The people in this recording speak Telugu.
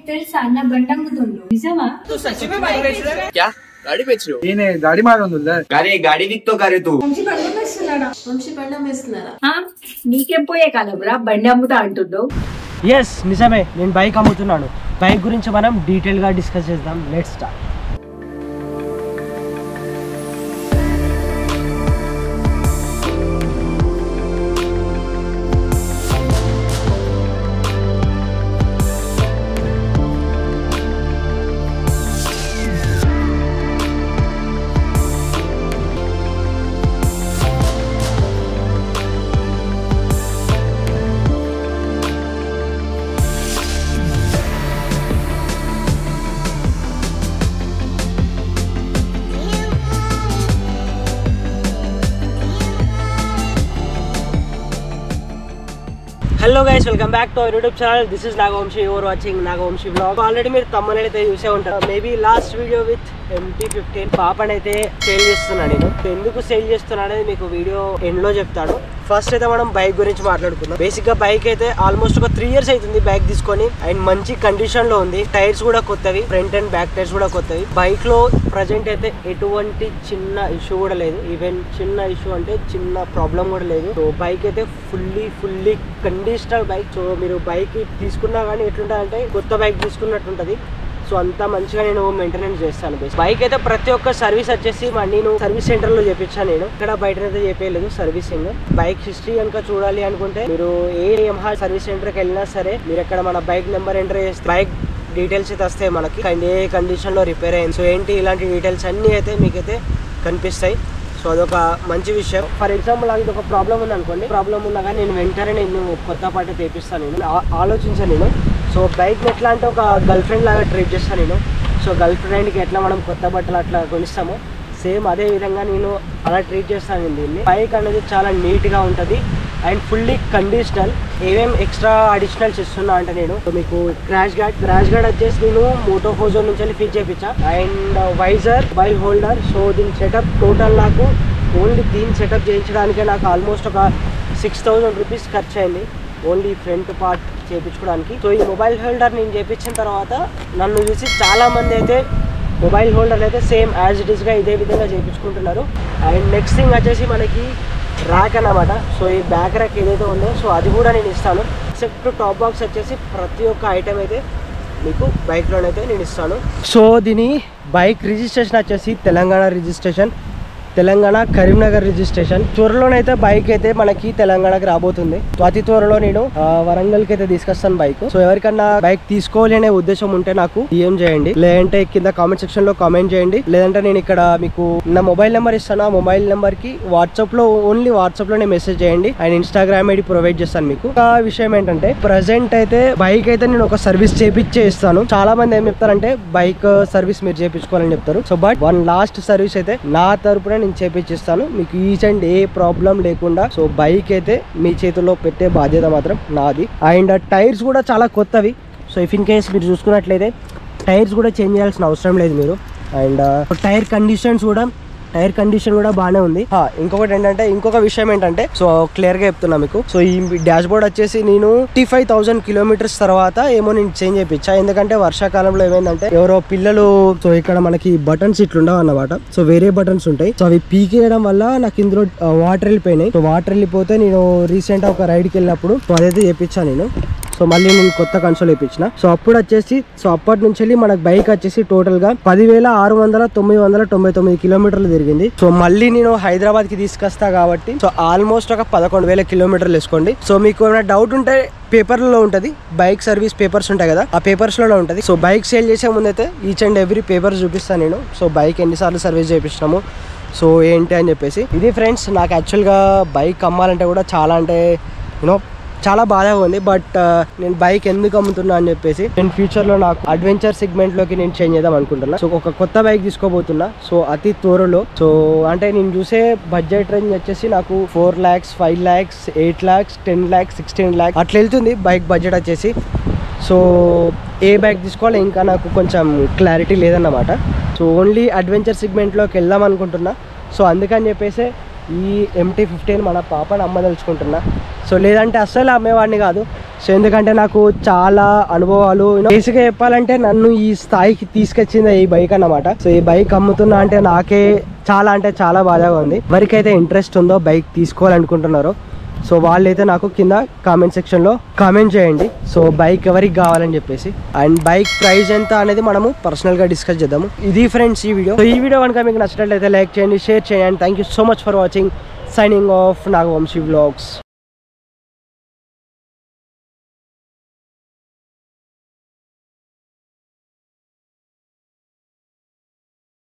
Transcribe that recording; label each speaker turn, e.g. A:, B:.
A: నీకు తెలుసా అన్న బండమ్ముతుండు నిజమా?
B: क्या गाड़ी बेच रहे हो?
C: ये नहीं गाड़ी मार रहा
B: अरे गाड़ी दिख तो करे तू
A: వంశీ బండం వేస్తున్నారా? నీకేం పోయే కాలంరా బండి అమ్ముతా అంటుండవు.
D: ఎస్ నిజమే, నేను బైక్ అమ్ముతున్నాను. బైక్ గురించి మనం డీటెయిల్ గా డిస్కస్ చేద్దాం. Let's start. Hello guys, welcome back to our YouTube channel. This is Nagavamshi. Your watching Nagavamshi vlog. Already మీరు తమ్ముని అయితే చూసే ఉంటారు. Maybe last video with MT-15 పాపని అయితే సేల్ చేస్తున్నాను. నేను ఎందుకు సేల్ చేస్తున్నా అనేది మీకు వీడియో ఎండ్ లో చెప్తాను. ఫస్ట్ అయితే మనం బైక్ గురించి మాట్లాడుకుందాం. బేసిక్ గా బైక్ అయితే ఆల్మోస్ట్ ఒక 3 years అవుతుంది బైక్ తీసుకొని, అండ్ మంచి కండిషన్ లో ఉంది. టైర్స్ కూడా కొత్తవి, ఫ్రంట్ అండ్ బ్యాక్ టైర్స్ కూడా కొత్తవి. బైక్ లో ప్రజెంట్ అయితే ఎటువంటి చిన్న ఇష్యూ కూడా లేదు. ఈవెన్ చిన్న ఇష్యూ అంటే చిన్న ప్రాబ్లం కూడా లేదు. సో బైక్ అయితే ఫుల్లీ కండిషనల్ బైక్. సో మీరు బైక్ తీసుకున్నా కానీ ఎట్లుంటుందంటే కొత్త బైక్ తీసుకున్నట్టుంటది. సో అంతా మంచిగా నేను మెయింటెనెన్స్ చేస్తాను. బైక్ అయితే ప్రతి ఒక్క సర్వీస్ వచ్చేసి నేను సర్వీస్ సెంటర్ లో చేపించాను. నేను ఇక్కడ బయటనైతే చెప్పలేదు సర్వీసింగ్. బైక్ హిస్టరీ కనుక చూడాలి అనుకుంటే మీరు ఏ యమహా సర్వీస్ సెంటర్ కి వెళ్ళినా సరే, మీరు ఇక్కడ మన బైక్ నెంబర్ ఎంటర్ చేస్తే బైక్ డీటెయిల్స్ అయితే వస్తాయి మనకి. అండ్ ఏ కండిషన్ లో రిపేర్ అయింది, సో ఏంటి ఇలాంటి డీటెయిల్స్ అన్ని అయితే మీకైతే కనిపిస్తాయి. సో అదొక మంచి విషయం. ఫర్ ఎగ్జాంపుల్ నాకు ఇది ఒక ప్రాబ్లం ఉంది అనుకోండి, ప్రాబ్లం ఉన్నా కానీ నేను వెంటనే నేను కొత్త పాట తెప్పిస్తాను. నేను ఆలోచించాను నేను. సో బైక్ని ఎట్లా అంటే ఒక గర్ల్ ఫ్రెండ్ లాగా ట్రీట్ చేస్తాను నేను. సో గర్ల్ ఫ్రెండ్కి ఎట్లా మనం కొత్త బట్టలు అట్లా కొనిస్తామో సేమ్ అదే విధంగా నేను అలా ట్రీట్ చేస్తాను దీన్ని. బైక్ అనేది చాలా నీట్గా ఉంటుంది అండ్ ఫుల్లీ కండిషనల్. ఏమేమి ఎక్స్ట్రా అడిషనల్స్ ఇస్తున్నా అంటే నేను మీకు క్రాష్ గార్డ్ వచ్చేసి నేను మోటో హోజో నుంచి ఫిట్ చేయించా. And visor, mobile holder. So దీని సెటప్ టోటల్ నాకు ఓన్లీ దీని సెటప్ చేయించడానికే నాకు ఆల్మోస్ట్ ఒక 6000 రూపీస్ ఖర్చు అయింది, ఓన్లీ ఫ్రంట్ పార్ట్ చేయించుకోవడానికి. సో ఈ మొబైల్ హోల్డర్ నేను చేయించిన తర్వాత నన్ను చూసి చాలామంది అయితే మొబైల్ హోల్డర్ అయితే సేమ్ యాజ్ ఇట్ ఈస్గా ఇదే విధంగా చేయించుకుంటున్నారు. అండ్ నెక్స్ట్ థింగ్ వచ్చేసి మనకి ర్యాక్ అన్నమాట. సో ఈ బ్యాక్ ర్యాక్ ఏదైతే ఉందో సో అది కూడా నేను ఇస్తాను. ఎక్సెప్ట్ టాప్ బాక్స్ వచ్చేసి ప్రతి ఒక్క ఐటెం అయితే మీకు బైక్లోనైతే నేను ఇస్తాను. సో దీని బైక్ రిజిస్ట్రేషన్ వచ్చేసి తెలంగాణ రిజిస్ట్రేషన్, తెలంగాణ కరీంనగర్ రిజిస్ట్రేషన్. త్వరలోనైతే బైక్ అయితే మనకి తెలంగాణకి రాబోతుంది. సో అతి త్వరలో నేను వరంగల్కి అయితే తీసుకొస్తాను బైక్. సో ఎవరికన్నా బైక్ తీసుకోవాలి అనే ఉద్దేశం ఉంటే నాకు DM చేయండి, లేదంటే కింద కామెంట్ సెక్షన్ లో కామెంట్ చేయండి, లేదంటే నేను ఇక్కడ మీకు నా మొబైల్ నెంబర్ ఇస్తాను. ఆ మొబైల్ నెంబర్ కి ఓన్లీ వాట్సాప్ లోనే మెసేజ్ చేయండి అండ్ ఇన్స్టాగ్రామ్ ఐడి ప్రొవైడ్ చేస్తాను మీకు. ఆ విషయం ఏంటంటే ప్రజెంట్ అయితే బైక్ అయితే నేను ఒక సర్వీస్ చేపించే ఇస్తాను. చాలా మంది ఏం చెప్తారంటే బైక్ సర్వీస్ మీరు చేపించుకోవాలని చెప్తారు. So but one last service అయితే నా తరపున నేను చేపించిస్తాను మీకు, ఈచ్ అండ్ ఏ ప్రాబ్లం లేకుండా. సో బైక్ అయితే మీ చేతుల్లో పెట్టే బాధ్యత మాత్రం నాది. అండ్ టైర్స్ కూడా చాలా కొత్తవి. సో ఇఫ్ ఇన్ కేస్ మీరు చూసుకున్నట్లయితే టైర్స్ కూడా చేంజ్ చేయాల్సిన అవసరం లేదు మీరు. అండ్ టైర్ కండిషన్ కూడా బాగానే ఉంది. ఇంకొకటి ఏంటంటే ఇంకొక విషయం ఏంటంటే సో క్లియర్ గా చెప్తున్నా మీకు. సో ఈ డాష్ బోర్డ్ వచ్చేసి నేను 55,000 కిలోమీటర్స్ తర్వాత ఏమో నేను చేంజ్ చేయించా. ఎందుకంటే వర్షాకాలంలో ఏమైందంటే ఎవరో పిల్లలు, సో ఇక్కడ మనకి బటన్స్ ఇట్లుండవు అన్నమాట. సో వేరే బటన్స్ ఉంటాయి. సో అవి పీకేయడం వల్ల నాకు ఇందులో వాటర్ వెళ్ళిపోయినాయి. సో వాటర్ వెళ్ళిపోతే నేను రీసెంట్ గా ఒక రైడ్కి వెళ్ళినప్పుడు సో అదైతే చేయించాను నేను. సో మళ్ళీ నేను కొత్త కన్సోల్ వేయించిన. సో అప్పుడు వచ్చేసి సో అప్పటి నుంచి మనకు బైక్ వచ్చేసి టోటల్ గా 10,699 కిలోమీటర్లు తిరిగింది. సో మళ్ళీ నేను హైదరాబాద్ కి తీసుకొస్తా కాబట్టి సో ఆల్మోస్ట్ ఒక 11,000 కిలోమీటర్లు వేసుకోండి. సో మీకు ఏమైనా డౌట్ ఉంటే పేపర్లలో ఉంటుంది, బైక్ సర్వీస్ పేపర్స్ ఉంటాయి కదా, ఆ పేపర్స్ లోనే ఉంటుంది. సో బైక్ సేల్ చేసే ముందైతే ఈచ్ అండ్ ఎవ్రీ పేపర్స్ చూపిస్తాను నేను. సో బైక్ ఎన్నిసార్లు సర్వీస్ చేయించినాము సో ఏంటి అని చెప్పేసి. ఇది ఫ్రెండ్స్ నాకు యాక్చువల్గా బైక్ అమ్మాలంటే కూడా చాలా అంటే చాలా బాధగా ఉంది. బట్ నేను బైక్ ఎందుకు అమ్ముతున్నా అని చెప్పేసి నేను ఫ్యూచర్లో నాకు అడ్వెంచర్ సెగ్మెంట్లోకి నేను చేంజ్ చేద్దాం అనుకుంటున్నా. సో ఒక కొత్త బైక్ తీసుకోబోతున్నా సో అతి త్వరలో. సో అంటే నేను చూసే బడ్జెట్ రేంజ్ వచ్చేసి నాకు 4 lakhs, 5 lakhs, 8 lakhs, 10 lakhs, 16 lakhs అట్లా వెళ్తుంది బైక్ బడ్జెట్ వచ్చేసి. సో ఏ బైక్ తీసుకోవాలి ఇంకా నాకు కొంచెం క్లారిటీ లేదన్నమాట. సో ఓన్లీ అడ్వెంచర్ సెగ్మెంట్లోకి వెళ్దాం అనుకుంటున్నా. సో అందుకని చెప్పేసి ఈ MT-15 మన పాపని అమ్మదలుచుకుంటున్నా. సో లేదంటే అస్సలు అమ్మేవాడిని కాదు. సో ఎందుకంటే నాకు చాలా అనుభవాలు, బేసిక్గా చెప్పాలంటే నన్ను ఈ స్థాయికి తీసుకొచ్చింది ఈ బైక్ అన్నమాట. సో ఈ బైక్ అమ్ముతున్నా అంటే నాకే చాలా అంటే చాలా బాధగా ఉంది. ఎవరికైతే ఇంట్రెస్ట్ ఉందో బైక్ తీసుకోవాలనుకుంటున్నారో సో వాళ్ళైతే నాకు కింద కామెంట్ సెక్షన్లో కామెంట్ చేయండి. సో బైక్ ఎవరికి కావాలని చెప్పేసి, అండ్ బైక్ ప్రైస్ ఎంత అనేది మనము పర్సనల్గా డిస్కస్ చేద్దాము. ఇది ఫ్రెండ్స్ ఈ వీడియో. సో ఈ వీడియో కనుక మీకు నచ్చినట్లయితే లైక్ చేయండి, షేర్ చేయండి. Thank you so much for watching. Signing off Nagavamshi vlogs.